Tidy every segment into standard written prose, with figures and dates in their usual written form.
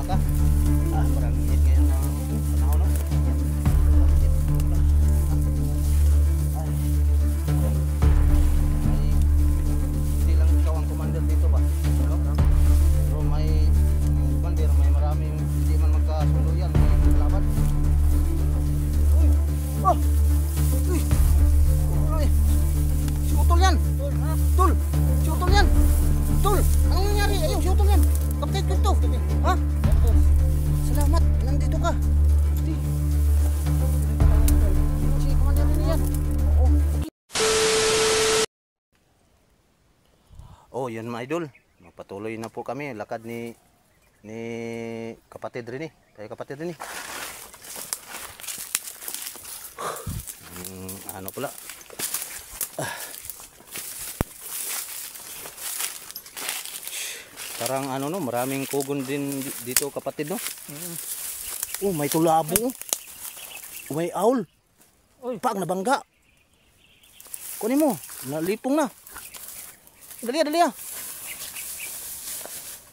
Mauna ka. Parang init ngayon ng panahon, no? Hindi lang ikaw ang commander dito ba? No? Pero may commander, may maraming hindi man magkasundo yan, may laban. Uy! Oh! Uy! Uy! Si Utol yan! Tol! Si Utol yan! Tol! Anong nangyari? Ayaw, si Utol yan! Kapatid ko ito! Ha? Salamat! Nandito ka! Di! Si commander din yan! Oo! Oh, yun mga idol. Patuloy na po kami. Lakad ni kapatid rin eh. Tayo kapatid rin eh. Ano pala? Parang ano no, maraming kugon din dito kapatid no. Oh, may tulabo. Oh, may owl. Pag nabangga. Kunin mo, nalipong na. Dali dali ah.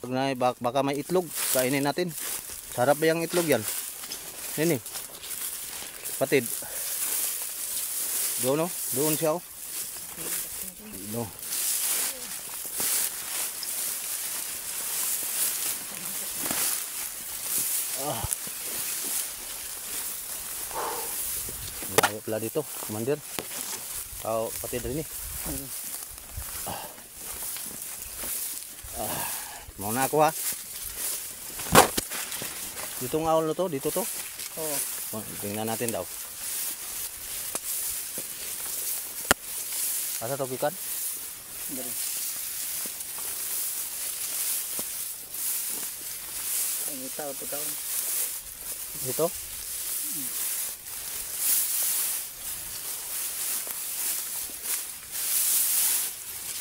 Pag na baka may itlog, kainin natin. Sarap ba yung itlog yan? Yan eh. Kapatid. Doon no, doon siya oh. No. Malayo pala dito, commander. Tao, kapatid rin eh. Mauna ako ha. Dito ang owl na to, dito to. Oo. Tingnan natin daw. Asa to gikan? Dari. Ang itaw to daw. Dito?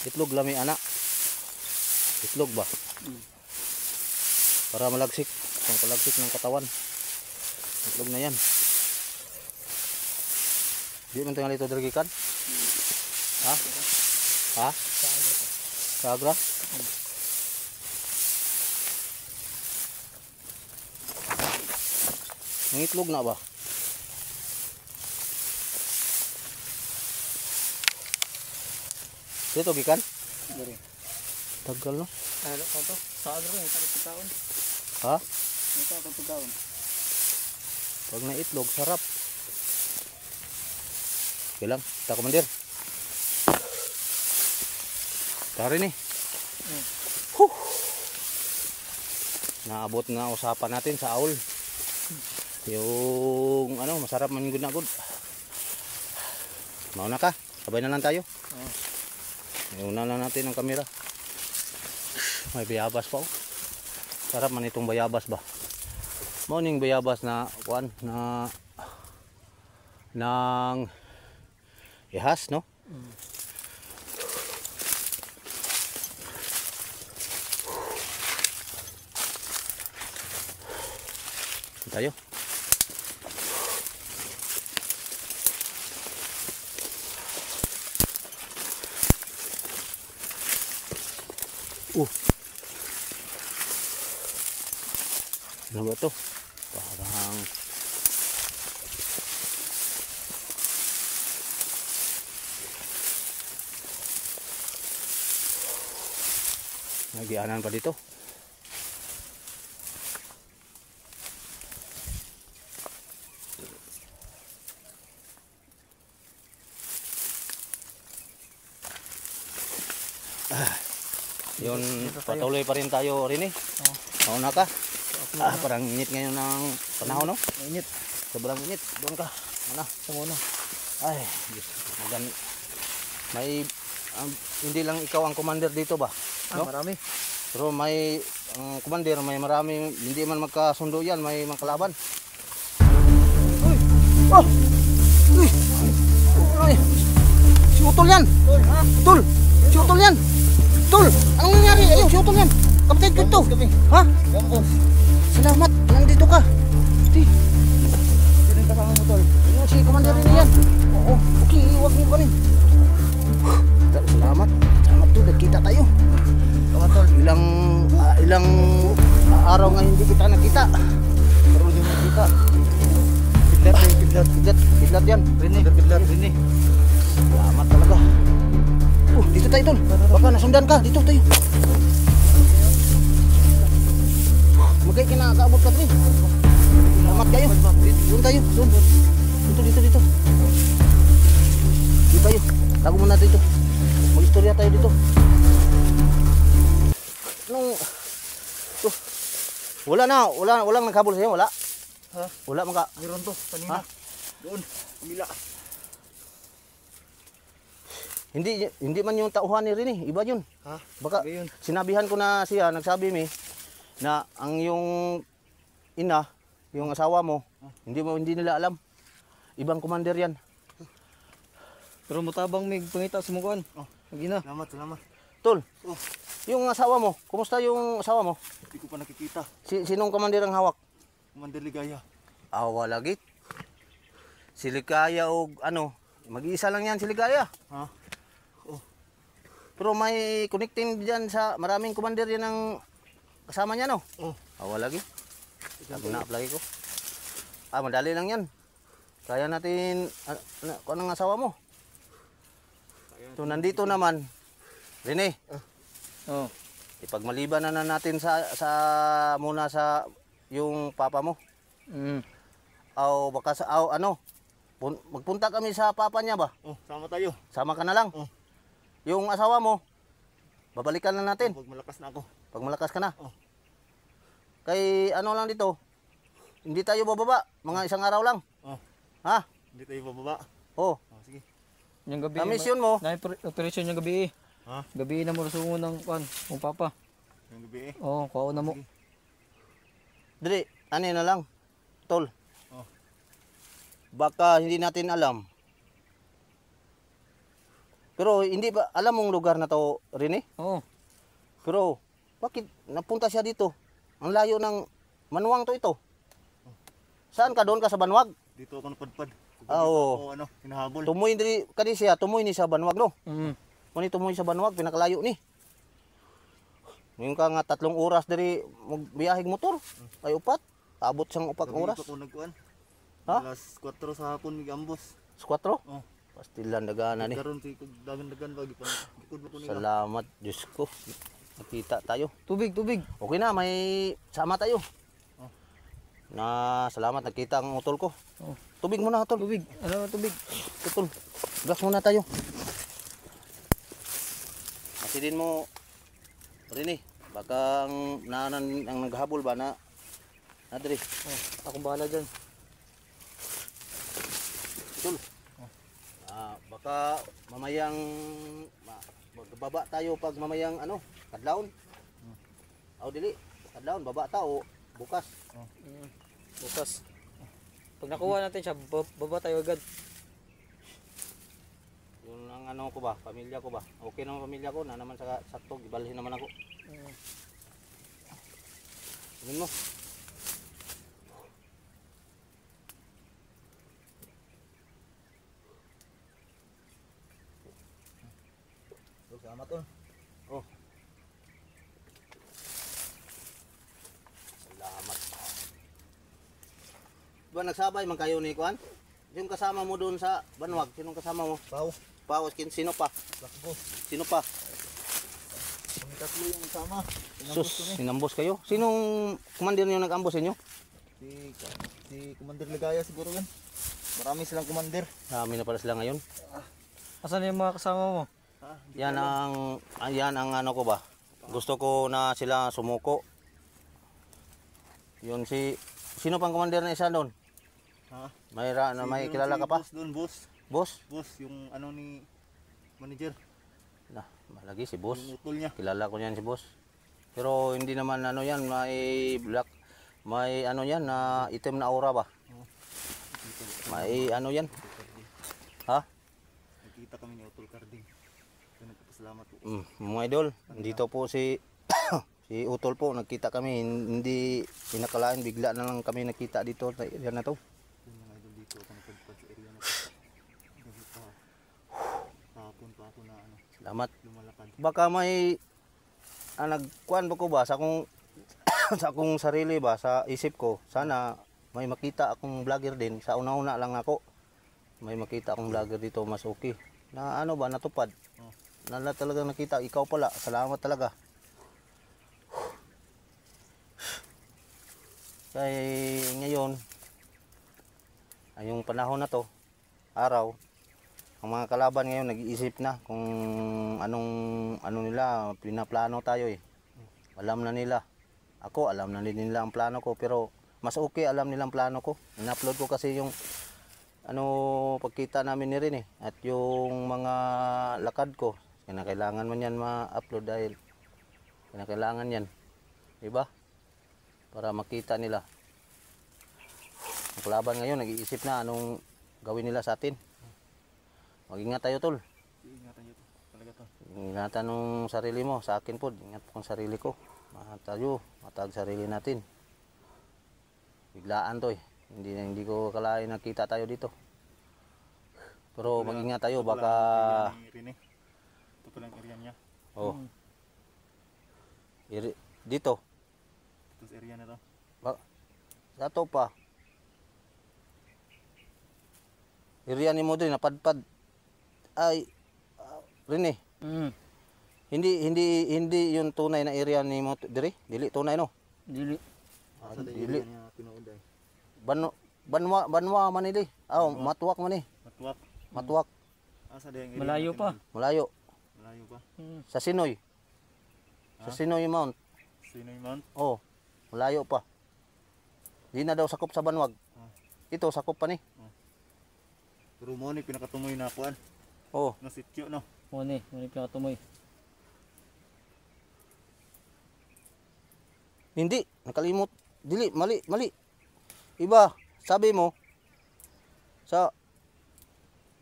Itlog lami anak. Itlog ba? Para malagsik, pang palagsik ng katawan. Itlog na yan. Di man tingali ito dirigikan? Ha? Ha? Sagra? Ang itlog na ba? Dito gikan? Diri. Tagal no? Ano ko to? Sagra rin, takot taon. Ha? Ito takot taon. Pag na itlog, sarap. Bilang, ta commander. Tari ni. Naabot na usapan natin sa owl. Yung ano, masarap man gud na gud. Mauna ka, sabay na lang tayo. Iuna lang natin ang kamera. May bayabas pa oh. Sarap man itong bayabas ba. Morning bayabas na kuan na nang ihas no. Tayo. Ano ba ito? Parang nagianan pa dito. Yun, patuloy pa rin tayo rin eh. Mauna ka. Parang init ngayon ng panahon no? Init. Sobrang init. Doon ka. Mana? Muna. Ay, may hindi lang ikaw ang commander dito ba? No? Marami. Pero may ang commander, may marami, hindi man magkasundo yan, may mga kalaban. Uy! Oh! Uy! Uy! Si Utol yan! Tol! Si Utol yan! Tol! Anong nangyari? Ayaw, si Utol yan! Kapatid ko ito! Ha? Salamat! Nandito ka! Di! Sino yung kasama mo, Tol? Si commander rin yan! Oo! Okay, huwag mo kanin! Salamat! Salamat, Tol! Nagkita tayo! Tol, ilang araw nga hindi kita nakita. Pero hindi mo nakita. Kidlat yan. Kidlat, Rini. Salamat talaga. Dito tayo tol. Baka nasundan ka. Dito tayo. Magay kinakaabot ka rin. Salamat kayo. Doon tayo. Doon. Dito. Dito tayo. Tago muna dito. Mag-istorya tayo dito. Walang naghabol sa'yo, wala? Ha? Wala mga... Meron to, kanina. Ha? Doon, kumila. Hindi man yung tauhan ni Rini, iba yun. Ha? Baka Iba yun. sinabihan ko na siya, nagsabi na ang yung ina, yung asawa mo, hindi nila alam. Ibang commander yan. Pero mutabang may pangita sa mukuan. Magina. Salamat. Tol, yung asawa mo, kumusta yung asawa mo? Hindi ko pa nakikita. Sinong commander ang hawak? Commander Ligaya. Awa lagi. Si Ligaya o ano, mag-iisa lang yan si Ligaya. Ha? Pero may connecting dyan sa maraming commander yan ang kasama niya, no? Awa lagi. Nag-unap lagi ko. Madali lang yan. Kaya natin, kung anong asawa mo? So, nandito naman, Rene. Ipagmaliban na natin muna sa yung papa mo. Baka magpunta kami sa papa niya ba? Sama tayo. Sama ka na lang. Yung asawa mo, babalikan na natin. Pag malakas na ako. Pag malakas ka na. Kay ano lang dito, hindi tayo bababa. Mga isang araw lang. Ha? Hindi tayo bababa. Sige. Yung gabi. Mission mo. Operation yung gabi. Ha? Gabi na mo rasungo ng kung papa. Yung gabi. Kuha na mo. Dili, ano na lang. Tol. Baka hindi natin alam. Pero hindi ba alam mong lugar na to, Rene? Pero bakit napunta siya dito? Ang layo ng Banwag to ito. Saan ka? Doon ka sa Banwag? Dito ako napadpad. Hinahabol. Tumoy diri kani siya, tumoy ni sa Banwag no. Kuni tumoy sa Banwag pinakalayo ni. Ngayon ka nga 3 oras diri biyahig motor. Ay upat. Abot sang upat oras. Dito ko nagkuan. Ha? Alas 4 sa hapon mig ambos. 4? Pastilan dagana ni. Karon si dagan bagi pa. Gikod mo ko nila. Salamat Diyos ko. Nakita tayo. Tubig. Okay na, may sama tayo. Salamat nakita ang utol ko. Tubig muna, utol. Tubig. Ano tubig? Utol. Gas muna tayo. Kasi din mo Rene, baka ang naghabol ba na diri. Akong bahala diyan. Utol. Baka mamayang magbaba tayo pag mamayang kadlawon. Dili, kadlawon baba ta o bukas. Bukas. Pag nakuha natin siya, baba tayo agad. Yun ang ko ba, pamilya ko ba? Okay naman pamilya ko, na naman sa sakto, gibalhin naman ako. Tingin mo. Salamat tol. Salamat. Ba nagsabay man kayo ni Kuan? Yung kasama mo doon sa Banwag, sinong kasama mo? Pao, sino pa? Sino pa? Kami tatlo yung sama. Sinambos kayo? Sinong commander niyo nag-ambos inyo? Si Commander Ligaya siguro yan. Marami silang commander. Dami na pala sila ngayon. Asan yung mga kasama mo? Yan ang ko ba? Gusto ko na sila sumuko. Yun sino pang commander na isa doon? May kilala ka pa? Boss doon, boss. Boss? Boss, yung ni manager. Malagi si boss. Yung utol niya. Kilala ko yan si boss. Pero hindi naman yan, may yan na item na aura ba? May yan. Ha? Nakita kami ni Utol Carding. Nagpapasalamat po. Mga idol, dito po si Utol po, nagkita kami, hindi pinakalain, bigla na lang kami nakita dito sa area na to. Mga idol dito, ako nagpadpad sa area na to. Kahapon pa ako na Salamat. lumalakad. Baka may nagkuhan ba ko ba sa kung sa akong sarili ba, sa isip ko, sana may makita akong vlogger din. Sa una-una lang ako, may makita akong vlogger dito, mas okay. Na ano ba, natupad. Na talaga nakita, ikaw pala, salamat talaga. Kaya ngayon, ay yung panahon na to, araw, ang mga kalaban ngayon nag-iisip na kung ano nila, pinaplano tayo eh. Alam na nila. Ako, alam na din nila ang plano ko, pero mas okay alam nila ang plano ko. In-upload ko kasi yung pagkita namin ni Rin eh. At yung mga lakad ko, kinakailangan man yan ma-upload dahil kinakailangan yan. Diba? Para makita nila. Ang kalaban ngayon, nag-iisip na anong gawin nila sa atin. Mag-ingat tayo, tol. Ingatan nyo to. Talaga to. Ingatan ng sarili mo. Sa akin po, ingat po ang sarili ko. Tayo, matag sarili natin. Biglaan to eh. Hindi ko kalain nakita tayo dito. Pero mag-ingat tayo, baka... Ito pala ang area niya. Oh. Dito. Ito sa area na to. Sa to pa. Area ni mo din, napadpad. Ay, Rene. Hindi yung tunay na area ni mo diri. Dili tunay no. Dili. Asa da dili. area niya tinuod ay. Banwa man ili. Matuwak man ni. Matuwak. Asa da yung area? Malayo pa. Malayo. Malayo pa. Sa Sinoy. Sa Sinoy Mount. Sinoy Mount. Oh, malayo pa. Di na daw sakop sa Banwag. Ito sakop pa ni. Pero mo ni pinakatumoy na kuan. Oh, No sityo no. Muni pinakatumoy. hindi nakalimot. Dili, mali. Iba, sabi mo sa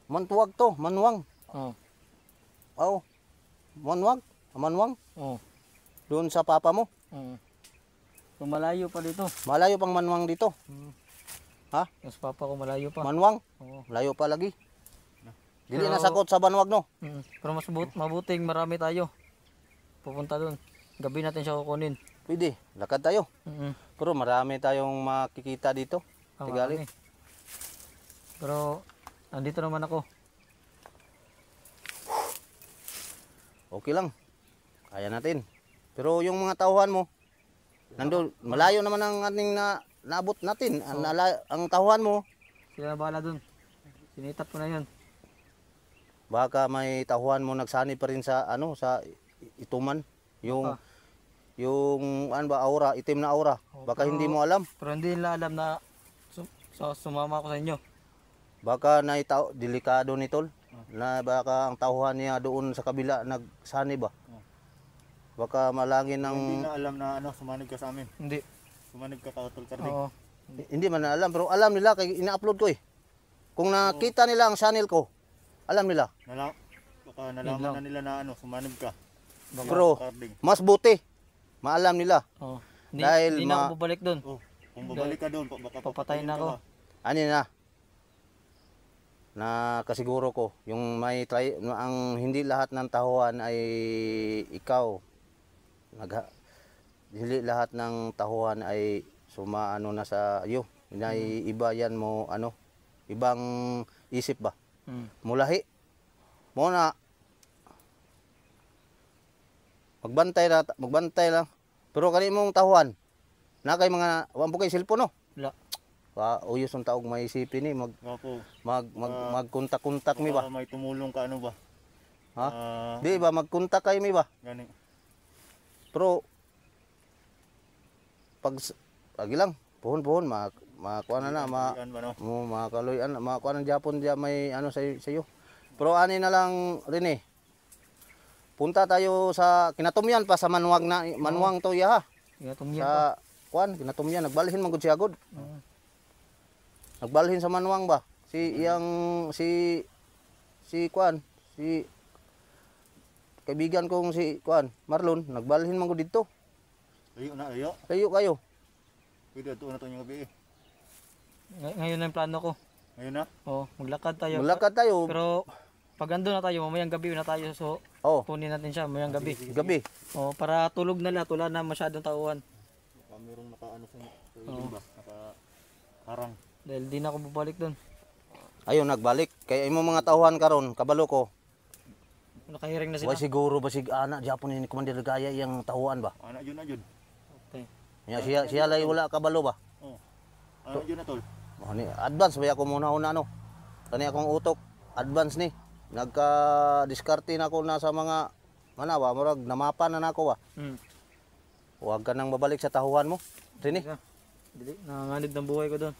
Mantuwag to, Manwang. Oh. Oh. Manwang. Oh. Doon sa papa mo. So, malayo pa dito. Malayo pang Manwang dito. Ha? Mas papa ko malayo pa. Manwang. Oo. Malayo pa lagi. Dili Pero- na sakot sa Banwag no. Pero mas mabuting marami tayo. Pupunta doon. Gabi natin siya kukunin. Pwede, lakad tayo. Pero marami tayong makikita dito. Tigali. Marami. Pero andito naman ako. Okay lang. Kaya natin. Pero yung mga tauhan mo, nandun, malayo naman ang ating naabot natin. Ang tauhan mo, Sila na bahala doon. Sinitap ko na yun. baka may tauhan mo nagsani pa rin sa sa ituman. Yung aura, itim na aura. Baka pero- hindi mo alam. Pero hindi nila alam na sumama ako sa inyo. Baka delikado ni tol. Na baka ang tauhan niya doon sa kabila nagsani ba. Baka malangin Hindi ng na alam na sumanig ka sa amin. Hindi. Sumanig ka kautol kardig. Oo. hindi man na alam, pero alam nila kay ina-upload ko eh. Kung nakita nila ang channel ko, alam nila. Baka nalaman na nila na sumanig ka. Pero Kardig. mas buti maalam nila. Oo. Hindi, Dahil hindi na ako babalik doon. Oh, kung babalik ka doon, baka Papatayin na ako. Ani na kasiguro ko yung ang hindi lahat ng tahuan ay ikaw. Hindi lahat ng tahuan ay sumaano na sa iyo. Iba yan mo ibang isip ba. Mulahi mo na magbantay lang. Pero kani mong tahuan na kay mga wampo kay cellphone no. Wala. Uyos ang taog may isipin ni Opo. magkontak mi ba? Baka may tumulong ka ba? Ha? Di ba magkontak kayo mi ba? Gani. Pero pag ilang puhon makuha na Yan ba no? makaloyan makuha ng Japon dia may sa iyo. Pero ani na lang rin eh. Punta tayo sa kinatumyan pa sa Manwang to ya ha. Tumya Sa kuan kinatumyan nagbalhin man gud siya gud. Nagbalhin sa Manwang ba? Si kuan, si kaibigan kong si kuan, Marlon, nagbalhin man gud didto. Ayo. Kayo. Pwede ito na ito yung gabi eh. Ngayon na yung plano ko. Ngayon na? Oo, maglakad tayo. Maglakad tayo. Pero pag ando na tayo, mamayang gabi na tayo. So, Oh, kunin natin siya mamayang gabi. gabi. Oo, para tulog na lahat. Wala na masyadong tauhan. merong nakaano sa Oo. ilong ba? Nakaharang. Dahil di na ako babalik doon. Ayun nagbalik kay imo mga tauhan karon kabalo ko. Nakahiring na sila. Wa siguro basig ana Japon ni Commander Gaya iyang tauhan ba. Anak yun na yun. Okay. Nya siya lay wala kabalo ba. Oh. Anak yun na tol. Ni advance ba ako muna una no. Kani akong utok advance ni. Nagka-diskarte na ako na sa mga manawa murag namapan na nako ba. Huwag ka nang babalik sa tahuhan mo. Rini. Dili, nanganganib ng buhay ko doon.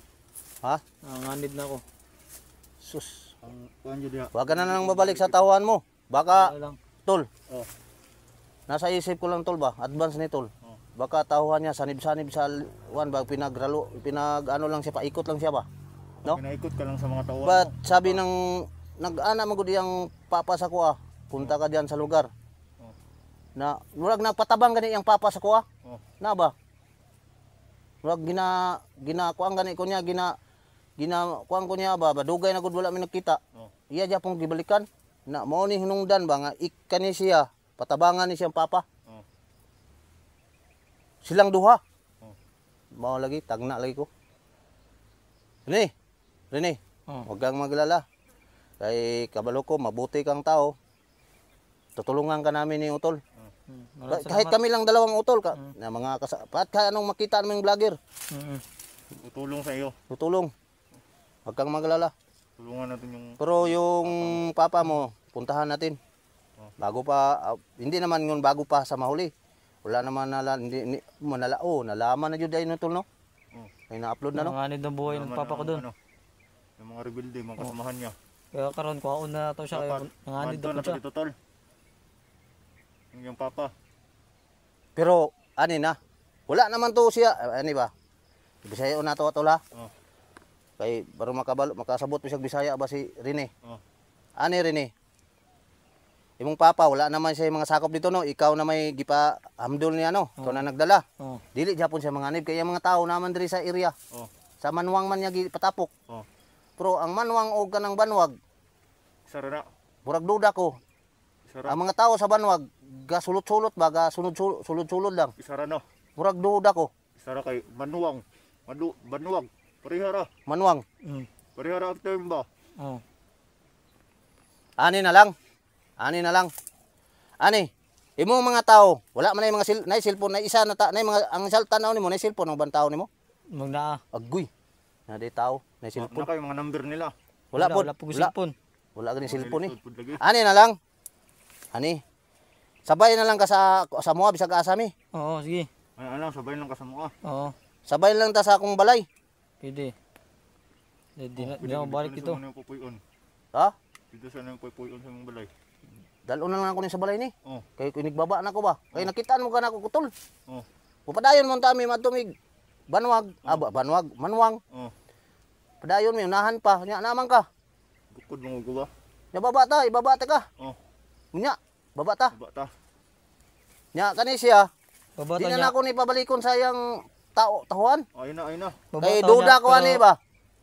Ha? Nanganganib na ako. Sus. Ang kuhan dyan diya. Huwag ka na nang babalik sa tahuhan mo. Baka Ano lang. tol. Oh. Nasa isip ko lang tol ba? Advance ni tol. Oh. Baka tahuhan niya sanib-sanib sa wan ba ano lang siya paikot lang siya ba. No? Pinaikot ka lang sa mga tauhan But mo. sabi ng nag-ana magud yang papa sa kuha. Punta ka diyan sa lugar. Oh. Na murag nagpatabang gani yang papa sa kuha. Oh. Na ba? Murag gina kuang gani ko niya kuang ko niya ba dugay na gud wala mi nakita. Oh. Iya ja pong gibalikan na mao ni hinungdan ba nga ikani siya patabangan ni siyang papa. Oh. Silang duha. Oh. Mao lagi tagna lagi ko. Rene. Oh. Huwag kang maglala. Kay kabalo ko mabuti kang tao. Tutulungan ka namin ni Utol. Maraming Kahit salamat. kami lang dalawang Utol ka na mga pat ka anong makita naming vlogger. Tutulong sa iyo. Tutulong. Huwag kang maglala. Tulungan natin yung Pero yung papa mo, puntahan natin. Oh. Bago pa, hindi naman yun bago pa sa mahuli. Wala naman nalaman na yun dahil nutol, no? Oh. May na-upload na, no? Nanganib ng buhay ng naman papa ko ang, doon. ano, yung mga rebelde, mga kasamahan niya. Kaya karon kuhaon na to siya. Kaya nanganib Manto na na po siya. dito tol. Yung papa. Pero, ani na. Wala naman to siya, ani ba? Bisaya na to atol, ha? Oh. Kay, baro makasabot mo siya Bisaya ba si Rene? Oh. Ani, Rene? Imong papa, wala naman siya yung mga sakop dito, no? Ikaw na may gipa hamdol niya, no? Ikaw na nagdala. Oh. Dili Japon siya manganib kaya mga tao naman diri sa area. Oh. Sa manwang man niya patapok. Oh. Pero ang manwang o kanang banwag, Isara na. murag duda ko. Isara. Ang mga tao sa banwag, gasulot-sulot ba, sulod-sulod lang. Isara na. Murag duda ko. Isara kay manuwang. Banuwag. Parihara. Manwang. Parihara ang term ba? Oh. Ani na lang. Ani. Imong mga tao, wala man na yung mga na cellphone na isa na mga ang salta na nimo na cellphone ng bantaw nimo. Magna. Agoy. Na di tao na Na cellphone. kayo mga number nila. Wala po. Wala po cellphone. Wala gani cellphone eh. Lisod pud lagi. Ani na lang. Ani. Sabay na lang ka sa mo bisag asami. Oo, sige. Ay, alam, sabay lang kasama ka. Oo, Sabay lang ta sa akong balay. pwede. Di na ako balik dito. Ha? Dito sa nang pupuyon sa mong balay. Dalon na lang ako ni sa balay ni. Oh. Kay kunigbaba na ko ba? Kay nakitaan mo ka na ako kutol. Oh. Pupadayon mo tami matumig. Banwag, manwang. Oh. Padayon mo unahan pa. Nya naman ka. Bukod mo ko ba? Nya ibaba ta ka. Oh. Nya, baba ta. Bata. Nya kani siya. Babata Di na niya. ako ni pabalikon sa iyang tahuan. Ayun na. Kay Babata duda niya, ko pero- ani ba?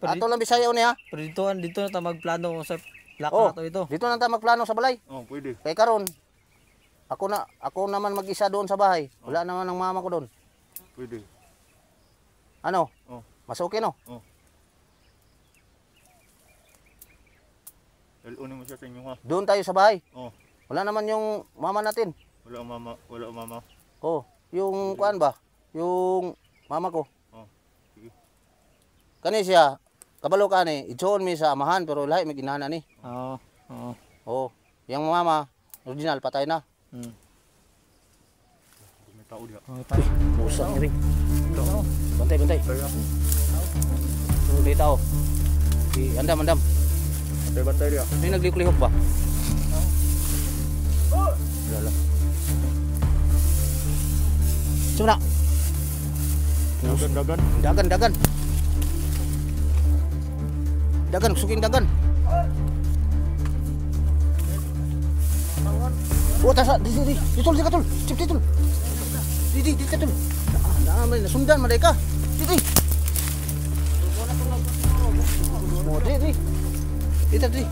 pero Ato lang Bisaya ni ha. Pero dito na tayo magplano sa plaka Oh, na to ito. dito na ta magplano sa balay. Oh, pwede. Kay karon ako naman mag-isa doon sa bahay. Wala naman ang mama ko doon. Pwede. Ano? Oh. Mas okay no? Lalunin mo siya sa inyo ha. Doon tayo sa bahay. Oh. Wala naman yung mama natin. Wala ang mama. Oh, yung kuan ba? Yung mama ko. Oh. Sige. Kani siya, kabalo ka ni, itsoon mi sa amahan pero lahi may ginana ni. Oo. Oo. Oh, yung mama, original patay na. May tao diha. Oh, tayo. Musa ni ring. Bantay. Hindi tao. Andam. Bantay diha. May nagliklihok ba? Wala. Sumna. Dagan. Dagan, suking dagan. Oh, tasa, di. Ditol. Cip, ditol. Di ka tol. Naman, sundan maday ka. Di. Mo, di. Dito. Di.